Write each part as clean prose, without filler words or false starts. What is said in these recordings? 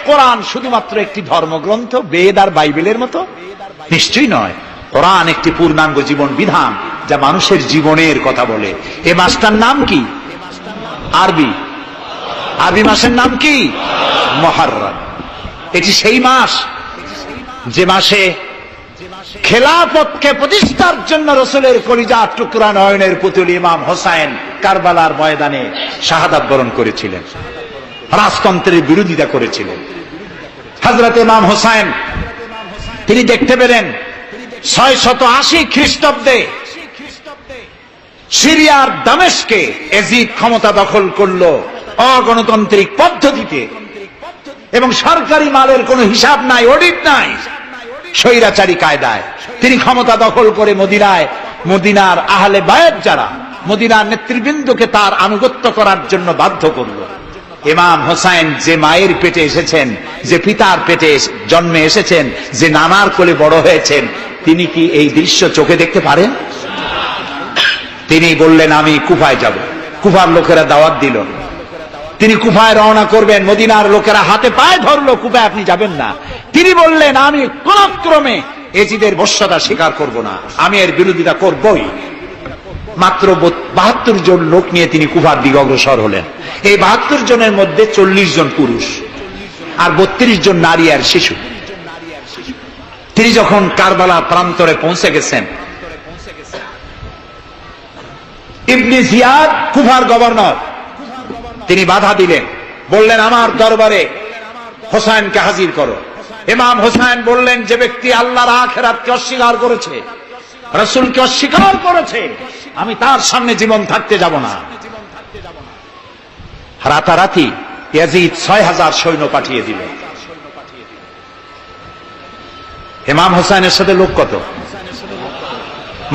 কোরআন শুধুমাত্র একটি ধর্মগ্রন্থ, বেদ আর বাইবেলের মতো? নিশ্চয়ই নয়। কোরআন একটি পূর্ণাঙ্গ জীবন বিধান, যা মানুষের জীবনের কথা বলে। এ মাসটার নাম কি? আরবি মাসের নাম কি? মুহররম। এটি সেই মাস যে মাসে খেলাফতকে প্রতিষ্ঠার জন্য রাসূলের কলিজার টুকরা নয়নের পুতুল ইমাম হোসেন কারবালার ময়দানে শাহাদাত বরণ করেছিলেন, রাজতন্ত্রের বিরোধিতা করেছিলেন। হযরত ইমাম হোসেন তিনি দেখতে পেলেন 680 খ্রিস্টাব্দে সিরিয়ার দামেস্কে এজিদ ক্ষমতা দখল করলো অগণতান্ত্রিক পদ্ধতিতে, এবং সরকারি মালের কোনো হিসাব নাই, অডিট নাই, স্বৈরাচারী কায়দায় তিনি ক্ষমতা দখল করে মদিনার আহলে বায়াত যারা মদিনার নেতৃবৃন্দকে তার আনুগত্য করার জন্য বাধ্য করল। ইমাম হোসেন যে মায়ের পেটে এসেছেন, যে পিতার পেটে জন্মে এসেছেন, যে নানার কোলে বড় হয়েছেন, তিনি কি এই দৃশ্য চোখে দেখতে পারেন? তিনি বললেন আমি কুফায় যাব। কুফার লোকেরা দাওয়াত দিল, তিনি কুফায় রওনা করবেন। মদিনার লোকেরা হাতে পায়ে ধরলো, কুফায় আপনি যাবেন না। তিনি বললেন আমি কোন ক্রমে এজিদের বশ্যতা স্বীকার করব না, আমি এর বিরোধিতা করবই। মাত্র 72 জন লোক নিয়ে তিনি কুফার দিকে অগ্রসর হলেন। এই 72 জনের মধ্যে 40 জন পুরুষ আর 32 জন নারী আর শিশু। তিনি যখন কারবালা প্রান্তরে পৌঁছে গেছেন, ইবনে জিয়াদ কুফার গভর্নর, তিনি বাধা দিলেন, বললেন আমার দরবারে হোসেনকে হাজির করো। ইমাম হোসেন বললেন যে ব্যক্তি আল্লাহর আখিরাতকে অস্বীকার করেছে, রাসূলকে অস্বীকার করেছে, আমি তার সামনে জীবন থাকতে যাব না। রাতারাতি ইয়াজিদ 6000 সৈন্য পাঠিয়ে দিল। ইমাম হোসেনের সাথে লোক কত?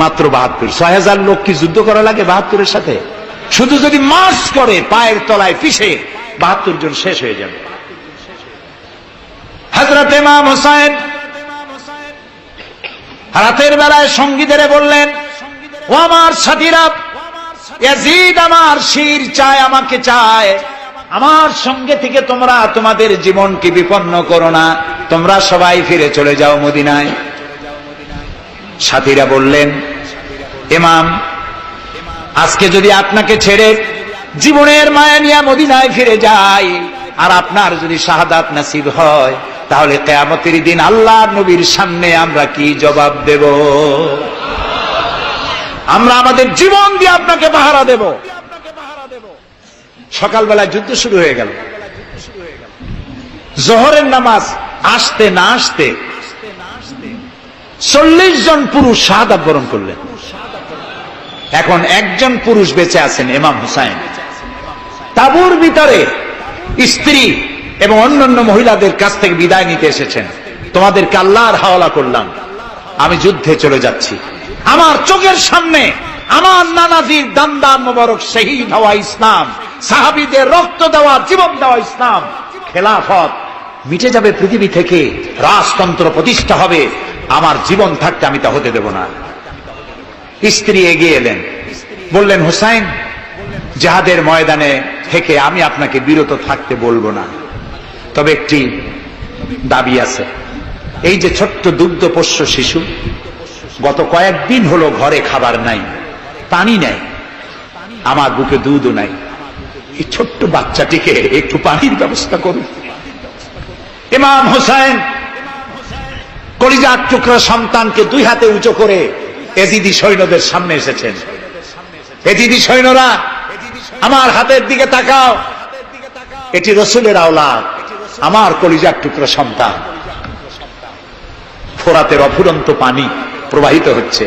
মাত্র 72। 6000 লোক কি যুদ্ধ করা লাগে 72-এর সাথে? শুধু যদি মার্চ করে পায়ের তলায় পিষে 72 জন শেষ হয়ে যাবে। হযরত ইমাম হোসেন রাতের বেলায় সঙ্গীদের বললেন, ও আমার সাথীরা, ইয়াজিদ আমার শির চায়, আমাকে চায়, আমার সঙ্গে থেকে তোমরা তোমাদের জীবনকে বিপন্ন করো না, তোমরা সবাই ফিরে চলে যাও মদিনায়। সাথীরা বললেন, ইমাম আজকে যদি আপনাকে ছেড়ে জীবনের মায়া নিয়ে মদিনায় ফিরে যাই, আর আপনার যদি শাহাদাত নসিব হয়, তাহলে কিয়ামতের দিন আল্লাহর নবীর সামনে আমরা কি জবাব দেব? আমরা আমাদের জীবন দিয়ে আপনাকে পাহারা দেব। সকালবেলা যুদ্ধ শুরু হয়ে গেল। জোহরের নামাজ আসতে না আসতে 40 জন পুরুষ শাহাদাত বরণ করলেন। এখন একজন পুরুষ বেঁচে আছেন, ইমাম হোসেন। তাঁবুর ভিতরে স্ত্রী এবং অন্যান্য মহিলাদের কাছ থেকে বিদায় নিতে এসেছেন। তোমাদেরকে আল্লাহর হাওয়ালা করলাম, আমি যুদ্ধে চলে যাচ্ছি। আমার চোখের সামনে আমার নানাজির দান্দার মোবারক শহীদ হওয়া ইসলাম, সাহাবীদের রক্ত দেওয়া, জীবন দেওয়া ইসলাম, খেলাফত মিটে যাবে পৃথিবী থেকে, রাজতন্ত্র প্রতিষ্ঠা হবে। আমার জীবন থাকতে আমি তা হতে দেব না। স্ত্রী এগিয়ে এলেন, বললেন, হোসেন জিহাদের ময়দানে থেকে আমি আপনাকে বিরত থাকতে বলবো না, তবে একটি দাবি আছে। এই যে ছোট্ট দুগ্ধপোষ্য শিশু, গত কয়েকদিন হলো ঘরে খাবার নাই, পানি নাই, আমার বুকে দুধও নাই, এই ছোট্ট বাচ্চাটিকে একটু পানির ব্যবস্থা করুন। ইমাম হোসেন কলিজার টুকরা সন্তানকে 2 হাতে উঁচু করে এজিদি সৈন্যদের সামনে এসেছেন। এজিদি সৈন্যরা, আমার হাতের দিকে তাকাও, এটি রাসূলের আওলাদ, আমার কলিজার টুকরা সন্তান। ফোরাতের অফুরন্ত পানি প্রবাহিত হচ্ছে,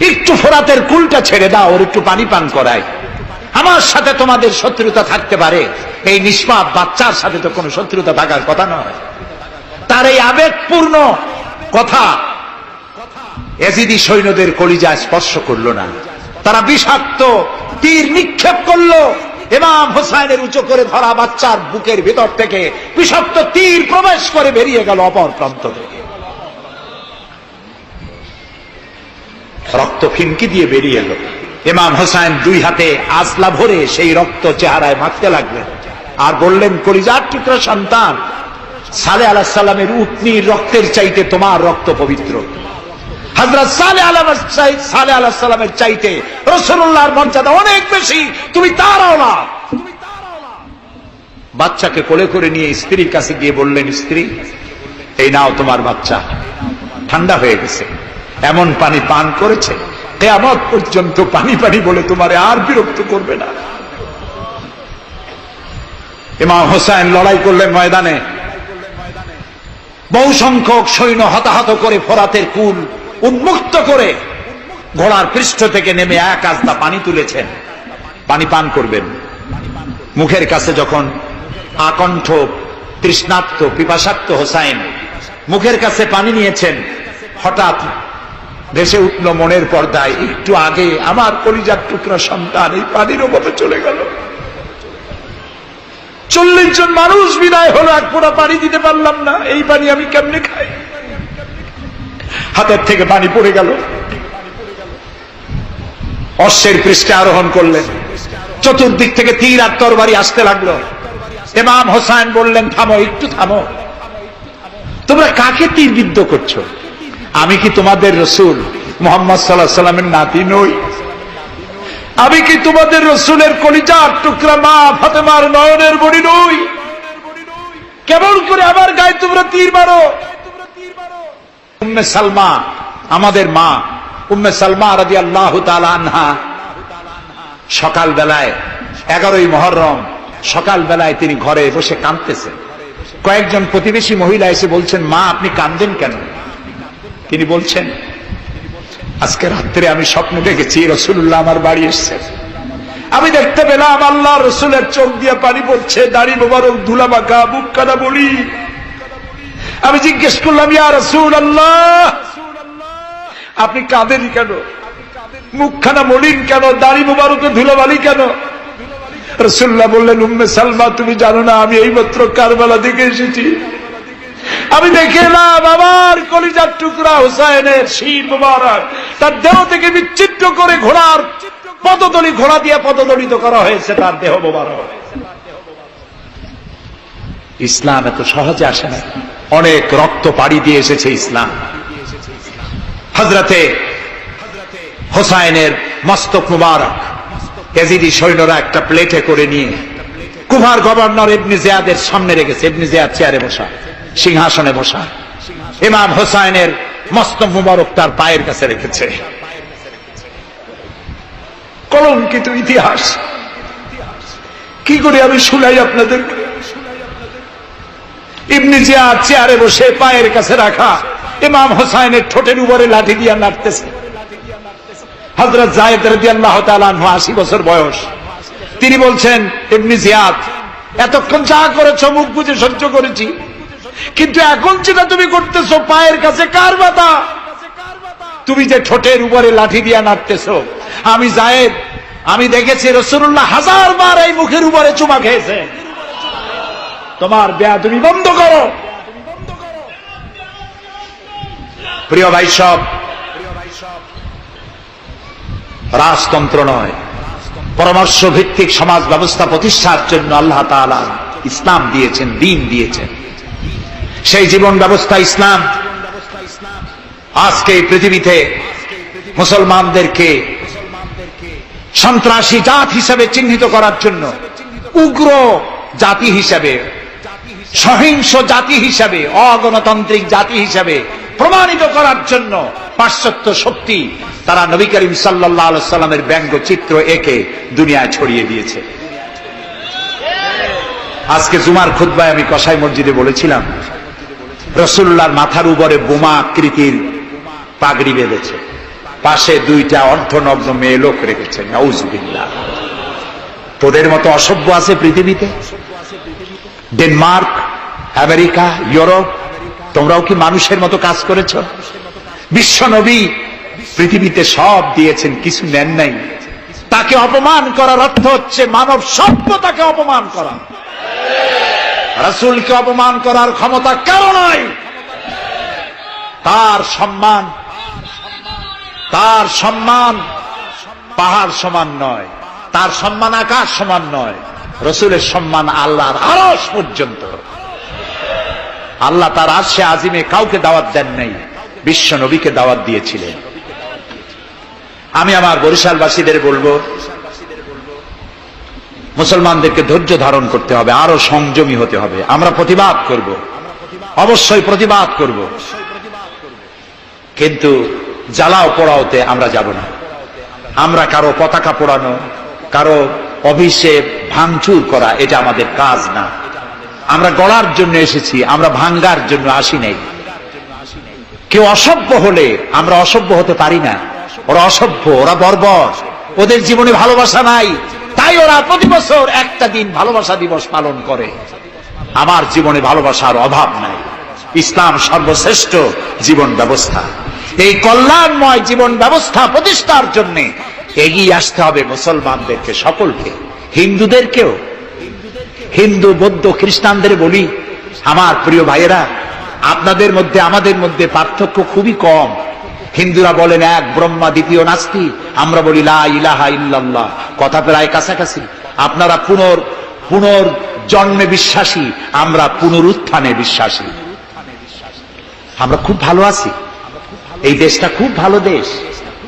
একটু ফোরাতের কুলটা ছেড়ে দাও, ওর একটু পানি পান করায়। আমার সাথে তোমাদের শত্রুতা থাকতে পারে, এই নিষ্পাপ বাচ্চার সাথে তো কোনো শত্রুতা থাকার কথা নয়। তার এই আবেগপূর্ণ কথা এজিদি সৈন্যদের কলিজা স্পর্শ করল না। তারা বিষাক্ত তীর নিক্ষেপ করলো। ইমাম হোসেনের উঁচু করে ধরা বাচ্চার বুকের ভিতর থেকে বিষাক্ত তীর প্রবেশ করে বেরিয়ে গেল অপর প্রান্ত থেকে, রক্ত ফিনকি দিয়ে বেরিয়ে এলো। ইমাম হোসেন 2 হাতে আজলা ভরে সেই রক্ত চেহারায় মাখতে লাগলেন আর বললেন, কলিজার টুকরা সন্তান, সালেহ আলাইহিস সালামের উটনির রক্তের চাইতে তোমার রক্ত পবিত্র। হযরত সালেহ আলাইহিস সালামের চাইতে রাসূলুল্লাহর মর্যাদা অনেক বেশি, তুমি তার আওলাদ। বাচ্চাকে কোলে করে নিয়ে স্ত্রীর কাছে গিয়ে বললেন, স্ত্রী এই নাও তোমার বাচ্চা, ঠান্ডা হয়ে গেছে, এমন পানি পান করেছে কিয়ামত পর্যন্ত পানি পানি বলে তোমারে আর বিরক্ত করবে না। ইমাম হোসেন লড়াই করলেন ময়দানে, বহু সংখ্যক সৈন্য হতাহত করে ফোরাতের কুল উন্মুক্ত করে ঘোড়ার পৃষ্ঠ থেকে নেমে এক আস্তা পানি তুলেছেন, পানি পান করবেন। মুখের কাছে যখন আকণ্ঠ তৃষ্ণার্ত পিপাসার্ত হোসাইন মুখের কাছে পানি নিয়েছেন, হঠাৎ ভেসে উঠল মনের পর্দায়, একটু আগে আমার কলিজার টুকরা সন্তান এই পানির অভাবে চলে গেল। 40 জন মানুষ বিদায় হলো, এক ফোঁটা পানি দিতে পারলাম না, এই পানি আমি কেমনে খাই? হাতের থেকে পানি পড়ে গেল। অশ্বের পৃষ্ঠে আরোহণ করলেন, চতুর্দিক থেকে তীর আর তরবারি আসতে লাগলো। ইমাম হোসেন বললেন, থামো, একটু থামো, তোমরা কাকে তীরবিদ্ধ করছো? আমি কি তোমাদের রসুল মুহাম্মদ সাল্লাল্লাহু আলাইহি ওয়াসাল্লামের নাতি নই? আমি কি তোমাদের রসুলের কলিজার টুকরা মা ফাতেমার নয়নের মণি নই? কেমন করে আমার গায়ে তোমরা তীর মারো? উম্মে সালমা, আমাদের মা উম্মে সালমা রাদিয়াল্লাহু তাআলা আনহা, সকাল বেলায় 11ই মুহররম সকাল বেলায় তিনি ঘরে বসে কাঁদতেছেন। কয়েকজন প্রতিবেশী মহিলা এসে বলছেন, মা আপনি কাঁদেন কেন? তিনি বলছেন, আজকে রাত্রে আমি স্বপ্ন দেখেছি রাসূলুল্লাহ আমার বাড়ি এসেছেন, আমি দেখতে পেলাম আল্লাহ রসুলের চোখ দিয়ে পানি পড়ছে, দাড়ি মোবারক ধুলা মাখা, বুক কাটা বলি। আমি জিজ্ঞেস করলাম, ইয়া রাসূলুল্লাহ আপনি কাঁদেন কেন? মুখখানা মলিন কেন? দাড়ি মোবারকে ধুলাবালি কেন? রাসূলুল্লাহ বললেন, উম্মে সালমা তুমি জানো না আমি এইমাত্র কারবালা থেকে এসেছি, আমি দেখে এলাম আমার কলিজার টুকরা হুসাইনের শির মোবারক তার দেহ থেকে বিচ্ছিন্ন করে ঘোড়ার পদতলি, ঘোড়া দিয়ে পদদলিত করা হয়েছে তার দেহ মোবারক। ইসলাম এত সহজে আসে না, অনেক রক্ত পাড়ি দিয়ে এসেছে ইসলাম। হযরতে হোসাইনের মস্তক মুবারক ইয়াজিদি সৈন্যরা একটা প্লেটে করে নিয়ে কুফার গভর্নর ইবনে জিয়াদের সামনে রেখেছে। ইবনে জিয়াদ চেয়ারে বসা, সিংহাসনে বসা, ইমাম হোসাইনের মস্তক মুবারক তার পায়ের কাছে রেখেছে। কলঙ্কিত ইতিহাস, কি করে আমি শুনাই আপনাদের? ইবনে জিয়াদ চেয়ারে বসে পায়ের কাছে রাখা ইমাম হোসাইনের ঠোঁটের উপরে লাঠি দিয়ে নাড়তেছে। হযরত যায়েদ রাদিয়াল্লাহু তাআলা আনহু 80 বছর বয়স, তিনি বলছেন, ইবনে জিয়াদ এতক্ষণ যা করেছো মুখ বুজে সহ্য করেছি, কিন্তু এখন যেটা তুমি করতেছো পায়ের কাছে কার ব্যথা? তুমি যে ঠোঁটের উপরে লাঠি দিয়ে নাড়তেছো, আমি যায়েদ আমি দেখেছি রাসূলুল্লাহ 1000 বার এই মুখের উপরে চুমা খেয়েছে। তোমার বেয়াদবি বন্ধ করো। প্রিয় ভাই সব, রাজতন্ত্র নয়, পরামর্শ ভিত্তিক সমাজ ব্যবস্থা প্রতিষ্ঠার জন্য আল্লাহ তাআলা ইসলাম দিয়েছেন, দ্বীন দিয়েছেন। সেই জীবন ব্যবস্থা ইসলাম আজকে এই পৃথিবীতে মুসলমানদেরকে সন্ত্রাসী জাত হিসেবে চিহ্নিত করার জন্য, উগ্র জাতি হিসেবে, সহিংস জাতি হিসেবে, অগণতান্ত্রিক জাতি হিসেবে প্রমাণিত করার জন্য পাশ্চাত্য শক্তি তারা নবী করিম সাল্লাল্লাহু আলাইহি ওয়াসাল্লামের ব্যঙ্গ চিত্র এঁকে দুনিয়ায় ছড়িয়ে দিয়েছে। আজকে জুমার খুতবায় আমি কসাই মসজিদে বলেছিলাম, রাসূলুল্লাহর মাথার উপরে বোমা আকৃতির পাগড়ি বেঁধেছে, পাশে 2টা অর্ধনগ্ন মেয়ে লোক রেখেছে। নাউজুবিল্লাহ। তোদের মতো অসভ্য আছে পৃথিবীতে? ডেনমার্ক, আমেরিকা, ইউরোপ, তোমরাও কি মানুষের মতো কাজ করেছ? বিশ্ব নবী পৃথিবীতে সব দিয়েছেন, কিছু নেন নাই। তাকে অপমান করার অর্থ হচ্ছে মানব সভ্যতাকে অপমান করা। রাসূলকে অপমান করার ক্ষমতা কারো নাই। তার সম্মান পাহাড় সমান নয়, তার সম্মান আকাশ সমান নয়, রাসূলের সম্মান আল্লাহর আরশ পর্যন্ত। আল্লাহ তার আরশে আজিমে কাউকে দাওয়াত দেন নাই, বিশ্ব নবীকে দাওয়াত দিয়েছিলেন। আমি আমার বরিশালবাসীদের বলবো, মুসলমানদেরকে ধৈর্য ধারণ করতে হবে, আরো সংযমী হতে হবে। আমরা প্রতিবাদ করব, অবশ্যই প্রতিবাদ করব, কিন্তু জ্বালাও পোড়াওতে আমরা যাব না। আমরা কারো পতাকা পোড়ানো, কারো অফিসে ভাঙচুর করা, এটা আমাদের কাজ না। আমরা গড়ার জন্য এসেছি, আমরা ভাঙ্গার জন্য আসি নাই। কেউ অসভ্য হলে আমরা অসভ্য হতে পারি না। ওরা অসভ্য, ওরা বর্বর, ওদের জীবনে ভালোবাসা নাই, তাই ওরা প্রতি বছর একটা দিন ভালোবাসা দিবস পালন করে। আমার জীবনে ভালোবাসার অভাব নাই। ইসলাম সর্বশ্রেষ্ঠ জীবন ব্যবস্থা। এই কল্যাণময় জীবন ব্যবস্থা প্রতিষ্ঠার জন্য এগিয়ে আসতে হবে মুসলমানদেরকে, সকলকে, হিন্দুদেরকেও। হিন্দু, বৌদ্ধ, খ্রিস্টানদের বলি, আমার প্রিয় ভাইয়েরা, আপনাদের মধ্যে আমাদের মধ্যে পার্থক্য খুবই কম। হিন্দুরা বলেন এক ব্রহ্মা, দ্বিতীয় নাস্তি, আমরা বলি লা ইলাহা ইল্লাল্লাহ, কথা প্রায় কাছাকাছি। আপনারা পুনর্জন্মে বিশ্বাসী, আমরা পুনরুত্থানে বিশ্বাসী। আমরা খুব ভালো আছি, এই দেশটা খুব ভালো দেশ,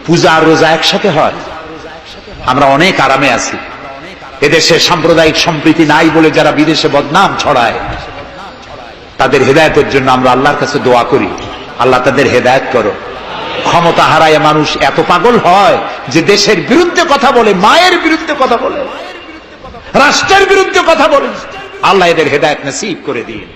পূজা আর রোজা একসাথে হয়, আমরা অনেক আরামে আছি। এদেশে সাম্প্রদায়িক সম্প্রীতি নাই বলে যারা বিদেশে বদনাম ছড়ায়, তাদের হেদায়েতের জন্য আমরা আল্লাহর কাছে দোয়া করি, আল্লাহ তাদের হেদায়েত করো। ক্ষমতা হারায় মানুষ এত পাগল হয় যে দেশের বিরুদ্ধে কথা বলে, মায়ের বিরুদ্ধে কথা বলে, রাষ্ট্রের বিরুদ্ধে কথা বলে। আল্লাহ এদের হেদায়েত নসিব করে দিন।